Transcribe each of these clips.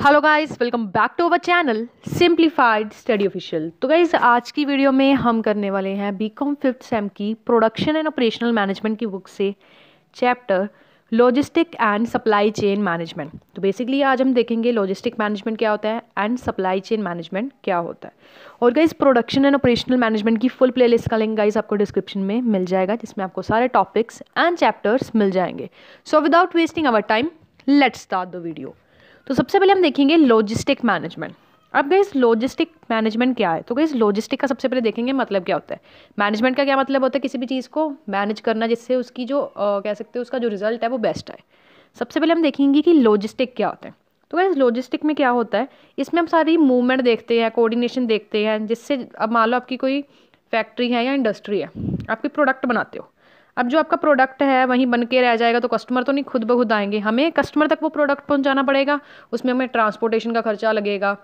Hello guys, welcome back to our channel simplified study official. तो guys आज की video में हम करने वाले हैं बीकॉम फिफ्थ सेम की प्रोडक्शन एंड ऑपरेशनल मैनेजमेंट की बुक से chapter logistic and supply chain management. तो बेसिकली आज हम देखेंगे लॉजिस्टिक मैनेजमेंट क्या होता है एंड सप्लाई चेन मैनेजमेंट क्या होता है। और guys production and operational management की फुल प्लेलिस्ट का लिंक गाइस आपको डिस्क्रिप्शन में मिल जाएगा, जिसमें आपको सारे टॉपिक्स एंड चैप्टर्स मिल जाएंगे। So without wasting our time let's start the video. तो सबसे पहले हम देखेंगे लॉजिस्टिक मैनेजमेंट। अब गाइस लॉजिस्टिक मैनेजमेंट क्या है? तो गाइस लॉजिस्टिक का सबसे पहले देखेंगे मतलब क्या होता है। मैनेजमेंट का क्या मतलब होता है? किसी भी चीज़ को मैनेज करना जिससे उसकी जो कह सकते हो उसका जो रिजल्ट है वो बेस्ट है। सबसे पहले हम देखेंगे कि लॉजिस्टिक क्या होता है। तो गाइस लॉजिस्टिक में क्या होता है, इसमें हम सारी मूवमेंट देखते हैं, कोऑर्डिनेशन देखते हैं, जिससे अब मान लो आपकी कोई फैक्ट्री है या इंडस्ट्री है, आपकी प्रोडक्ट बनाते हो। अब जो आपका प्रोडक्ट है वहीं बन के रह जाएगा तो कस्टमर तो नहीं खुद ब खुद आएंगे, हमें कस्टमर तक वो प्रोडक्ट पहुंचाना पड़ेगा। उसमें हमें ट्रांसपोर्टेशन का खर्चा लगेगा,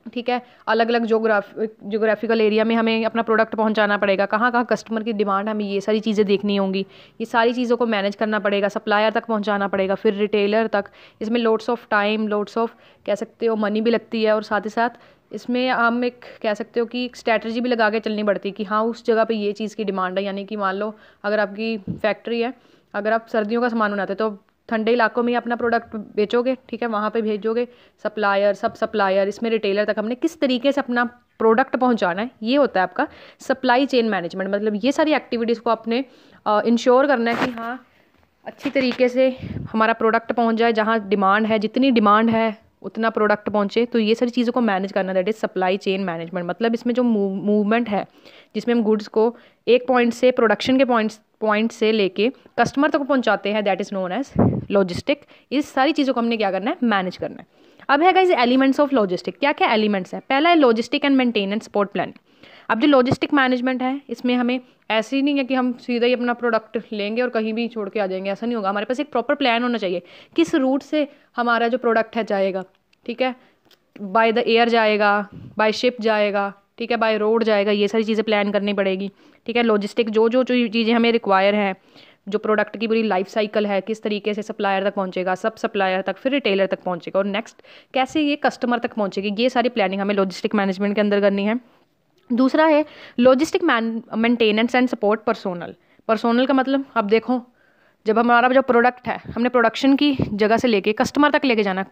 ठीक है। अलग अलग जोग्राफिकल एरिया में हमें अपना प्रोडक्ट पहुंचाना पड़ेगा, कहाँ कहाँ कस्टमर की डिमांड, हमें ये सारी चीज़ें देखनी होंगी। ये सारी चीज़ों को मैनेज करना पड़ेगा, सप्लायर तक पहुंचाना पड़ेगा, फिर रिटेलर तक। इसमें loads of time, loads of कह सकते हो मनी भी लगती है, और साथ ही साथ इसमें हम एक कह सकते हो कि एक स्ट्रैटेजी भी लगा के चलनी पड़ती है कि हाँ उस जगह पे ये चीज़ की डिमांड है। यानी कि मान लो अगर आपकी फैक्ट्री है, अगर आप सर्दियों का सामान बनाते हो तो ठंडे इलाकों में ही अपना प्रोडक्ट बेचोगे, ठीक है, वहाँ पे भेजोगे। सप्लायर, सब सप्लायर, इसमें रिटेलर तक हमने किस तरीके से अपना प्रोडक्ट पहुँचाना है, ये होता है आपका सप्लाई चेन मैनेजमेंट। मतलब ये सारी एक्टिविटीज़ को आपने इंश्योर करना है कि हाँ अच्छी तरीके से हमारा प्रोडक्ट पहुँच जाए, जहाँ डिमांड है, जितनी डिमांड है उतना प्रोडक्ट पहुँचे। तो ये सारी चीज़ों को मैनेज करना, that is supply chain management. मतलब इसमें जो मूवमेंट है, जिसमें हम गुड्स को एक पॉइंट से प्रोडक्शन के पॉइंट से लेके कस्टमर तक पहुंचाते हैं, that is known as logistic. इस सारी चीज़ों को हमने क्या करना है, मैनेज करना है। अब है गाइस एलिमेंट्स ऑफ लॉजिस्टिक। क्या क्या एलिमेंट्स हैं? पहला है logistic and maintenance support plan. अब जो लॉजिस्टिक मैनेजमेंट है, इसमें हमें ऐसे ही नहीं है कि हम सीधा ही अपना प्रोडक्ट लेंगे और कहीं भी छोड़ के आ जाएंगे, ऐसा नहीं होगा। हमारे पास एक प्रॉपर प्लान होना चाहिए, किस रूट से हमारा जो प्रोडक्ट है जाएगा, ठीक है। बाय द एयर जाएगा, बाय शिप जाएगा, ठीक है, बाय रोड जाएगा, ये सारी चीज़ें प्लान करनी पड़ेगी, ठीक है। लॉजिस्टिक जो जो चीज़ें हमें रिक्वायर हैं, जो प्रोडक्ट की पूरी लाइफ साइकिल है, किस तरीके से सप्लायर तक पहुंचेगा, सब सप्लायर तक, फिर रिटेलर तक पहुंचेगा, और नेक्स्ट कैसे ये कस्टमर तक पहुंचेगी, ये सारी प्लानिंग हमें लॉजिस्टिक मैनेजमेंट के अंदर करनी है। दूसरा है logistic maintenance and support personnel. Personnel का मतलब अब देखो, जब हमारा जो प्रोडक्ट है हमने प्रोडक्शन की जगह से लेके कस्टमर तक लेके जाना।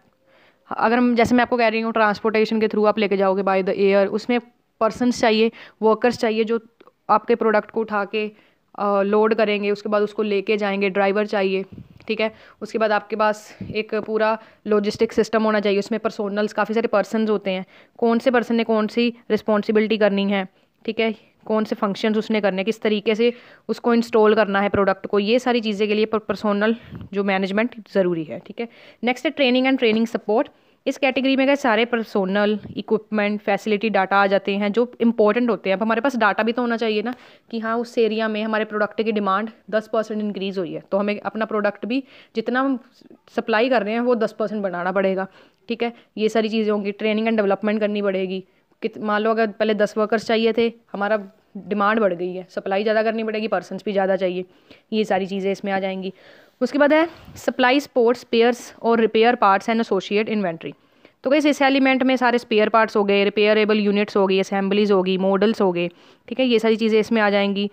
अगर हम, जैसे मैं आपको कह रही हूँ, ट्रांसपोर्टेशन के थ्रू आप लेके जाओगे बाय द एयर, उसमें पर्सनस चाहिए, वर्कर्स चाहिए जो आपके प्रोडक्ट को उठा के लोड करेंगे, उसके बाद उसको लेके जाएंगे, ड्राइवर चाहिए, ठीक है। उसके बाद आपके पास एक पूरा लॉजिस्टिक सिस्टम होना चाहिए, उसमें पर्सोनल्स, काफ़ी सारे पर्सनस होते हैं, कौन से पर्सन ने कौन सी रिस्पॉन्सिबिलिटी करनी है, ठीक है, कौन से फंक्शंस उसने करने, किस तरीके से उसको इंस्टॉल करना है प्रोडक्ट को, ये सारी चीज़ें के लिए पर्सोनल जो मैनेजमेंट ज़रूरी है, ठीक है। नेक्स्ट है ट्रेनिंग एंड ट्रेनिंग सपोर्ट। इस कैटेगरी में गए सारे पर्सोनल, इक्विपमेंट, फैसिलिटी, डाटा आ जाते हैं जो इंपॉर्टेंट होते हैं। अब हमारे पास डाटा भी तो होना चाहिए ना कि हाँ उस एरिया में हमारे प्रोडक्ट की डिमांड 10% इंक्रीज़ हुई है, तो हमें अपना प्रोडक्ट भी जितना हम सप्लाई कर रहे हैं वो 10% बढ़ाना पड़ेगा, ठीक है। ये सारी चीज़ें होंगी। ट्रेनिंग एंड डेवलपमेंट करनी पड़ेगी। मान लो अगर पहले 10 वर्कर्स चाहिए थे, हमारा डिमांड बढ़ गई है, सप्लाई ज़्यादा करनी पड़ेगी, पर्सनस भी ज़्यादा चाहिए, ये सारी चीज़ें इसमें आ जाएंगी। उसके बाद है सप्लाई स्पोर्ट्स, स्पेयर्स और repair parts and associate inventory. तो कैसे इस एलिमेंट में सारे स्पेयर पार्ट्स हो गए, रिपेयरेबल यूनिट्स हो गई, असेंबलीज हो गई, मॉडल्स हो गए, ठीक है, ये सारी चीज़ें इसमें आ जाएंगी।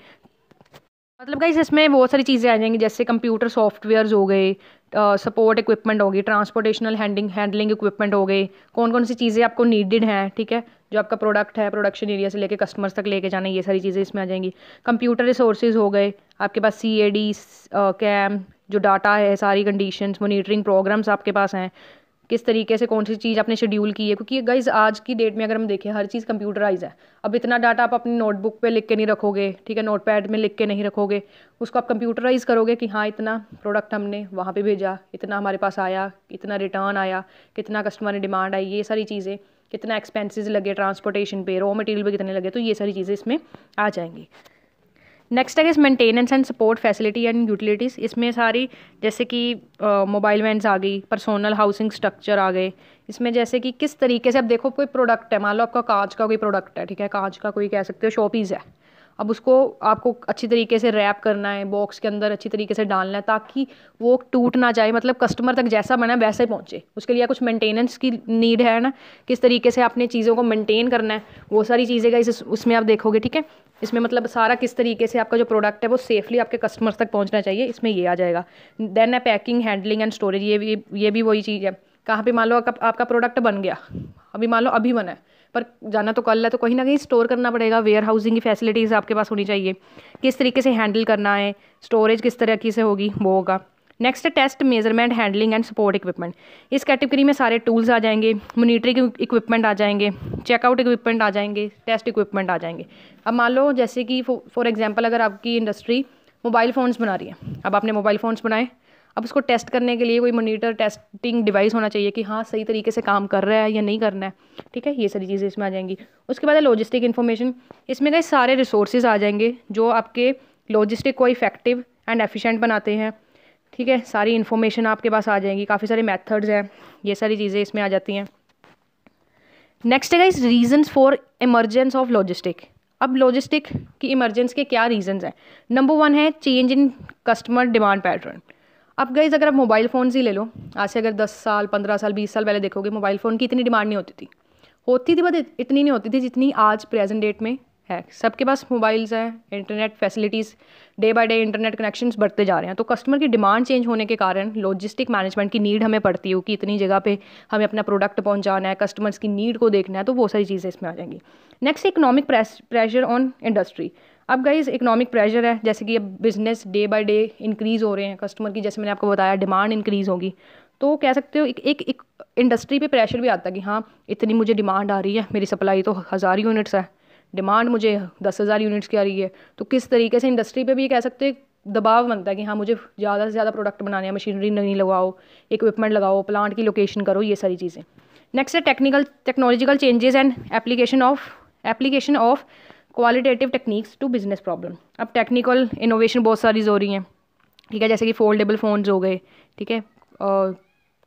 मतलब गाइस इसमें बहुत सारी चीज़ें आ जाएंगी, जैसे कंप्यूटर सॉफ्टवेयर्स हो गए, सपोर्ट इक्विपमेंट होगी, ट्रांसपोर्टेशनल हैंडलिंग इक्विपमेंट हो गए, कौन कौन सी चीज़ें आपको नीडेड हैं, ठीक है, जो आपका प्रोडक्ट है प्रोडक्शन एरिया से लेके कस्टमर्स तक लेके जाना, ये सारी चीज़ें इसमें आ जाएंगी। कंप्यूटर रिसोर्सेज हो गए, आपके पास CAD, कैम, जो डाटा है, सारी कंडीशंस, मॉनिटरिंग प्रोग्राम्स आपके पास हैं, किस तरीके से कौन सी चीज़ आपने शेड्यूल की है, क्योंकि गाइज आज की डेट में अगर हम देखें हर चीज़ कंप्यूटराइज है। अब इतना डाटा आप अपनी नोटबुक पे लिख के नहीं रखोगे, ठीक है, नोटपैड में लिख के नहीं रखोगे, उसको आप कंप्यूटराइज करोगे कि हाँ इतना प्रोडक्ट हमने वहाँ पे भेजा, इतना हमारे पास आया, इतना रिटर्न आया, कितना कस्टमर ने डिमांड आई, ये सारी चीज़ें, कितना एक्सपेंसेस लगे ट्रांसपोर्टेशन पे, रॉ मटेरियल पे कितने लगे, तो ये सारी चीज़ें इसमें आ जाएंगी। नेक्स्ट है maintenance and support facility and utilities. इसमें सारी जैसे कि मोबाइल वैन्स आ गई, पर्सोनल हाउसिंग स्ट्रक्चर आ गए। इसमें जैसे कि किस तरीके से, अब देखो कोई प्रोडक्ट है, मान लो आपका कांच का कोई प्रोडक्ट है, ठीक है, कांच का कोई कह सकते हो शोपीस है, अब उसको आपको अच्छी तरीके से रैप करना है, बॉक्स के अंदर अच्छी तरीके से डालना है ताकि वो टूट ना जाए, मतलब कस्टमर तक जैसा बना है वैसा ही पहुँचे। उसके लिए कुछ मेंटेनेंस की नीड है ना, किस तरीके से आपने चीज़ों को मेंटेन करना है, वो सारी चीज़ें का उसमें आप देखोगे। ठीक है, इसमें मतलब सारा किस तरीके से आपका जो प्रोडक्ट है वो सेफली आपके कस्टमर्स तक पहुंचना चाहिए, इसमें ये आ जाएगा। देन है पैकिंग, हैंडलिंग एंड स्टोरेज, ये भी वही चीज़ है। कहाँ पे मान लो आपका प्रोडक्ट बन गया, अभी मान लो अभी बना है पर जाना तो कल है, तो कहीं ना कहीं स्टोर करना पड़ेगा, वेयर हाउसिंग की फैसिलिटीज़ आपके पास होनी चाहिए, किस तरीके से हैंडल करना है, स्टोरेज किस तरीके से होगी वो होगा। Next test, measurement, handling and support equipment, इस कैटेगरी में सारे टूल्स आ जाएंगे, मॉनिटरिंग इक्विपमेंट आ जाएंगे, चेकआउट इक्विपमेंट आ जाएंगे, टेस्ट इक्विपमेंट आ जाएंगे। अब मान लो जैसे कि फॉर एग्जांपल अगर आपकी इंडस्ट्री मोबाइल फ़ोन्स बना रही है, अब आपने मोबाइल फ़ोन्स बनाए, अब उसको टेस्ट करने के लिए कोई मॉनिटर टेस्टिंग डिवाइस होना चाहिए कि हाँ सही तरीके से काम कर रहा है या नहीं करना है। ठीक है, ये सारी चीज़ें इसमें आ जाएंगी। उसके बाद है लॉजिस्टिक इन्फॉर्मेशन, इसमें कई सारे रिसोर्सेज आ जाएंगे जो आपके लॉजिस्टिक को इफेक्टिव एंड एफिशिएंट बनाते हैं। ठीक है, सारी इन्फॉर्मेशन आपके पास आ जाएंगी, काफ़ी सारे मेथड्स हैं, ये सारी चीज़ें इसमें आ जाती हैं। नेक्स्ट है guys reasons for emergence of logistic. अब लॉजिस्टिक की इमरजेंस के क्या रीजंस हैं? नंबर 1 है change in customer demand pattern. अब गाइस अगर आप मोबाइल फ़ोन्स ही ले लो, आज से अगर 10 साल 15 साल 20 साल पहले देखोगे, मोबाइल फ़ोन की इतनी डिमांड नहीं होती थी बट इतनी नहीं होती थी जितनी आज प्रेजेंट डेट में है। सबके पास मोबाइल्स हैं, internet facilities, day by day internet connections बढ़ते जा रहे हैं, तो कस्टमर की डिमांड चेंज होने के कारण लॉजिस्टिक मैनेजमेंट की नीड हमें पड़ती है कि इतनी जगह पे हमें अपना प्रोडक्ट पहुंचाना है, कस्टमर्स की नीड को देखना है, तो वो सारी चीज़ें इसमें आ जाएंगी। Next, economic pressure on industry. अब गाइज इकोनॉमिक प्रेशर है, जैसे कि अब business day by day increase हो रहे हैं, कस्टमर की जैसे मैंने आपको बताया डिमांड इंक्रीज़ होगी, तो कह सकते हो एक इंडस्ट्री पे प्रेशर भी आता है कि हाँ इतनी मुझे डिमांड आ रही है, मेरी सप्लाई तो 1000 यूनिट्स है, डिमांड मुझे 10,000 यूनिट्स की आ रही है, तो किस तरीके से इंडस्ट्री पे भी ये कह सकते हैं दबाव बनता है कि हाँ मुझे ज़्यादा से ज़्यादा प्रोडक्ट बनाने हैं, मशीनरी नहीं लगाओ, इक्विपमेंट लगाओ, प्लांट की लोकेशन करो, ये सारी चीज़ें। नेक्स्ट है technological changes and application of qualitative techniques to business problem. अब टेक्निकल इनोवेशन बहुत सारी हो रही हैं। ठीक है, जैसे कि फोल्डेबल फ़ोन्स हो गए। ठीक है,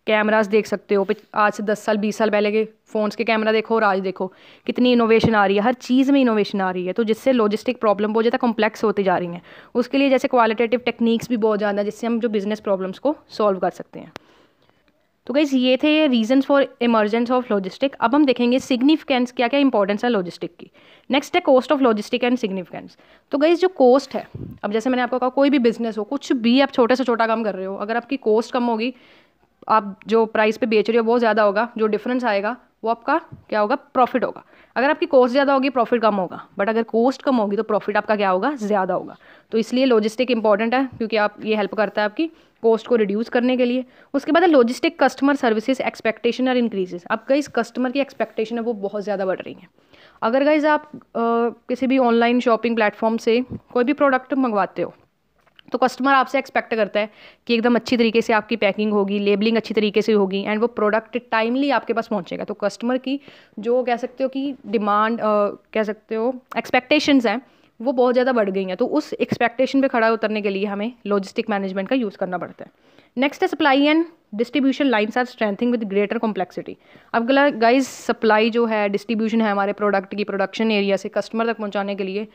कैमरास देख सकते हो, आज से 10 साल 20 साल पहले के फ़ोन्स के कैमरा देखो और आज देखो कितनी इनोवेशन आ रही है, हर चीज़ में इनोवेशन आ रही है, तो जिससे लॉजिस्टिक प्रॉब्लम बहुत ज़्यादा कॉम्प्लेक्स होती जा रही हैं। उसके लिए जैसे क्वालिटेटिव टेक्निक्स भी बहुत ज़्यादा, जिससे हम जो बिज़नेस प्रॉब्लम्स को सॉल्व कर सकते हैं। तो गाइस ये थे reasons for emergence of logistic. अब हम देखेंगे सिग्निफिकेंस, क्या क्या इंपॉर्टेंस है लॉजिस्टिक की। नेक्स्ट है cost of logistic and significance. तो गाइस जो कॉस्ट है, अब जैसे मैंने आपको कहा कोई भी बिजनेस हो, कुछ भी आप छोटे से छोटा काम कर रहे हो, अगर आपकी कॉस्ट कम होगी, आप जो प्राइस पे बेच रहे हो वो ज़्यादा होगा, जो डिफरेंस आएगा वो आपका क्या होगा, प्रॉफिट होगा। अगर आपकी कॉस्ट ज़्यादा होगी प्रॉफिट कम होगा, बट अगर कॉस्ट कम होगी तो प्रॉफिट आपका क्या होगा, ज़्यादा होगा। तो इसलिए लॉजिस्टिक इंपॉर्टेंट है, क्योंकि आप ये हेल्प करता है आपकी कॉस्ट को रिड्यूस करने के लिए। उसके बाद लॉजिस्टिक कस्टमर सर्विसेज एक्सपेक्टेशन और इंक्रीजेस। अब गाइस कस्टमर की एक्सपेक्टेशन है वो बहुत ज़्यादा बढ़ रही है। अगर गाइस आप किसी भी ऑनलाइन शॉपिंग प्लेटफॉर्म से कोई भी प्रोडक्ट मंगवाते हो, तो कस्टमर आपसे एक्सपेक्ट करता है कि एकदम अच्छी तरीके से आपकी पैकिंग होगी, लेबलिंग अच्छी तरीके से होगी, एंड वो प्रोडक्ट टाइमली आपके पास पहुंचेगा। तो कस्टमर की जो कह सकते हो कि डिमांड, कह सकते हो एक्सपेक्टेशंस हैं, वो बहुत ज़्यादा बढ़ गई हैं। तो उस एक्सपेक्टेशन पे खड़ा उतरने के लिए हमें लॉजिस्टिक मैनेजमेंट का यूज़ करना पड़ता है। नेक्स्ट है supply and distribution lines are strengthening with greater complexity. अब गाइज सप्लाई जो है, डिस्ट्रीब्यूशन है हमारे प्रोडक्ट की, प्रोडक्शन एरिया से कस्टमर तक पहुँचाने के लिए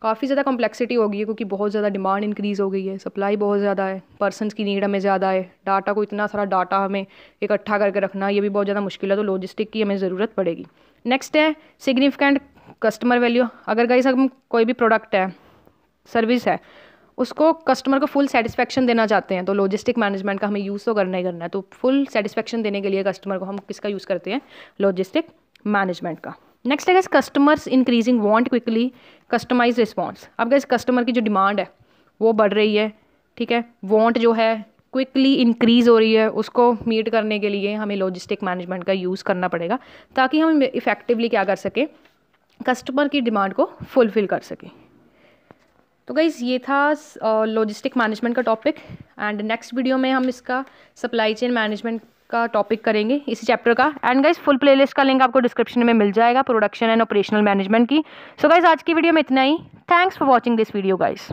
काफ़ी ज़्यादा कॉम्प्लेक्सिटी हो गई है, क्योंकि बहुत ज़्यादा डिमांड इंक्रीज़ हो गई है, सप्लाई बहुत ज़्यादा है, पर्सनस की नीड हमें ज़्यादा है, डाटा को इतना सारा डाटा हमें इकट्ठा करके रखना ये भी बहुत ज़्यादा मुश्किल है, तो लॉजिस्टिक की हमें ज़रूरत पड़ेगी। नेक्स्ट है सिग्निफिकेंट कस्टमर वैल्यू। अगर गाइस हम कोई भी प्रोडक्ट है, सर्विस है, उसको कस्टमर को फुल सेटिस्फेक्शन देना चाहते हैं, तो लॉजिस्टिक मैनेजमेंट का हमें यूज़ तो करना ही करना है। तो फुल सेटिस्फेक्शन देने के लिए कस्टमर को हम किसका यूज़ करते हैं, लॉजिस्टिक मैनेजमेंट का। नेक्स्ट है customers increasing want quickly customise response. अब गाइस कस्टमर की जो डिमांड है वो बढ़ रही है। ठीक है, वांट जो है क्विकली इंक्रीज़ हो रही है, उसको मीट करने के लिए हमें लॉजिस्टिक मैनेजमेंट का यूज़ करना पड़ेगा, ताकि हम इफ़ेक्टिवली क्या कर सकें, कस्टमर की डिमांड को फुलफ़िल कर सकें। तो गाइज़ ये था लॉजिस्टिक मैनेजमेंट का टॉपिक, एंड नेक्स्ट वीडियो में हम इसका सप्लाई चेन मैनेजमेंट का टॉपिक करेंगे इसी चैप्टर का। एंड गाइज फुल प्लेलिस्ट का लिंक आपको डिस्क्रिप्शन में मिल जाएगा, प्रोडक्शन एंड ऑपरेशनल मैनेजमेंट की। सो गाइज आज की वीडियो में इतना ही। Thanks for watching this video guys.